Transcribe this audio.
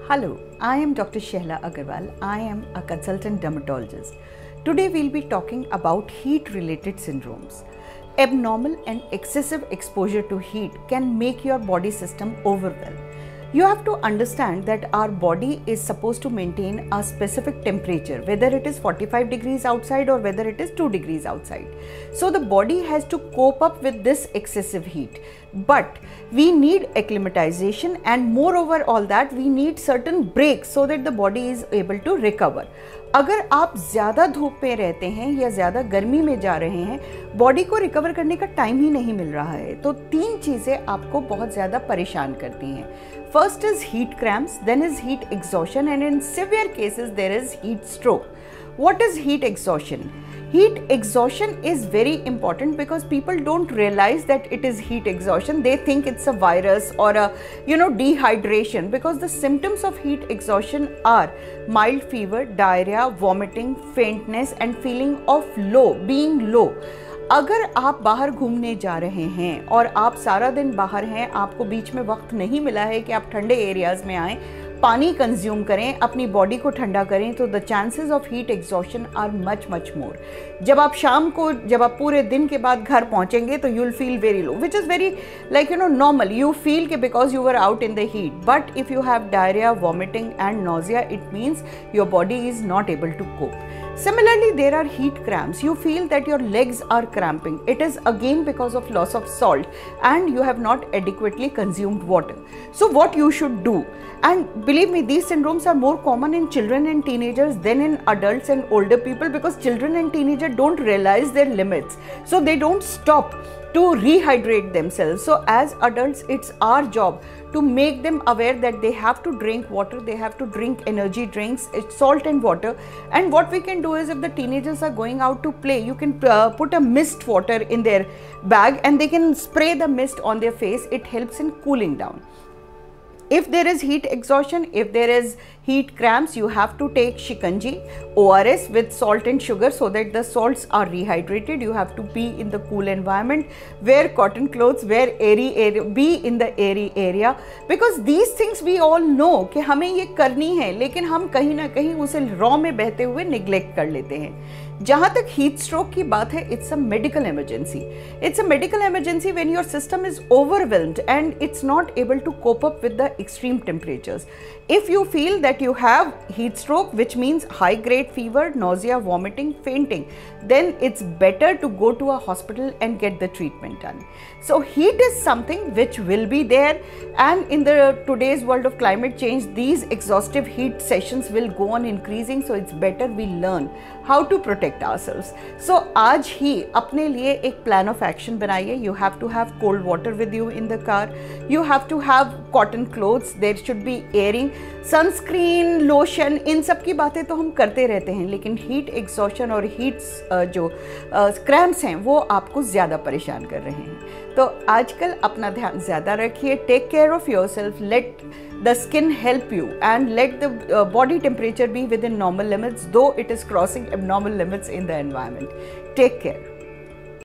Hello, I am Dr. Shehla Agarwal. I am a consultant dermatologist. Today we'll be talking about heat-related syndromes. Abnormal and excessive exposure to heat can make your body system overwhelmed. You have to understand that our body is supposed to maintain a specific temperature, whether it is 45 degrees outside or whether it is 2 degrees outside. So the body has to cope up with this excessive heat. But we need acclimatization, and moreover all that we need certain breaks so that the body is able to recover. अगर आप ज़्यादा धूप में रहते हैं या ज़्यादा गर्मी में जा रहे हैं, बॉडी को रिकवर करने का टाइम ही नहीं मिल रहा है, तो तीन चीज़ें आपको बहुत ज़्यादा परेशान करती हैं. First is heat cramps, then is heat exhaustion, and in severe cases there is heat stroke. What is heat exhaustion? Heat exhaustion is very important because people don't realize that it is heat exhaustion. They think it's a virus or a dehydration, because the symptoms of heat exhaustion are mild fever, diarrhea, vomiting, faintness and feeling of low, being low. अगर आप बाहर घूमने जा रहे हैं और आप सारा दिन बाहर हैं, आपको बीच में वक्त नहीं मिला है कि आप ठंडे एरियाज में आएँ, पानी कंज्यूम करें, अपनी बॉडी को ठंडा करें, तो the chances of heat exhaustion are much more. जब आप शाम को, जब आप पूरे दिन के बाद घर पहुंचेंगे तो you will feel very low, which is very normal. You feel कि because you were out in the heat, but if you have diarrhoea, vomiting and nausea, it means your body is not able to cope. Similarly, there are heat cramps. You feel that your legs are cramping. It is again because of loss of salt and you have not adequately consumed water. So what you should do, and believe me, these syndromes are more common in children and teenagers than in adults and older people, because children and teenagers don't realize their limits. So they don't stop to rehydrate themselves. So as adults, it's our job to make them aware that they have to drink water, they have to drink energy drinks, salt and water. And what we can do is, if the teenagers are going out to play, you can put a mist water in their bag and they can spray the mist on their face. It helps in cooling down. If there is heat exhaustion, if there is heat cramps, you have to take shikanji, ORS with salt and sugar, so that the salts are rehydrated. You have to be in the cool environment, wear cotton clothes, wear airy area, be in the airy area, because these things we all know कि हमें ये करनी है, लेकिन हम कहीं ना कहीं उसे रॉ में बहते हुए निगलेक्ट कर लेते हैं. जहाँ तक हीट स्ट्रोक की बात है, it's a medical emergency. It's a medical emergency when your system is overwhelmed and it's not able to cope up with the extreme temperatures. If you feel that you have heat stroke, which means high grade fever, nausea, vomiting, fainting, then it's better to go to a hospital and get the treatment done. So heat is something which will be there, and in the today's world of climate change, these exhaustive heat sessions will go on increasing. So it's better we learn how to protect ourselves. So आज ही अपने लिए एक plan of action बनाइए. You have to have cold water with you in the car. You have to have cotton clothes. There should be airing. Sunscreen, lotion, इन सब की बातें तो हम करते रहते हैं, लेकिन हीट एग्जॉशन और हीट जो क्रैम्प्स हैं वो आपको ज़्यादा परेशान कर रहे हैं. तो आजकल अपना ध्यान ज़्यादा रखिए. Take care of yourself. Let the skin help you, and let the body temperature be within normal limits, though it is crossing abnormal limits in the environment. Take care.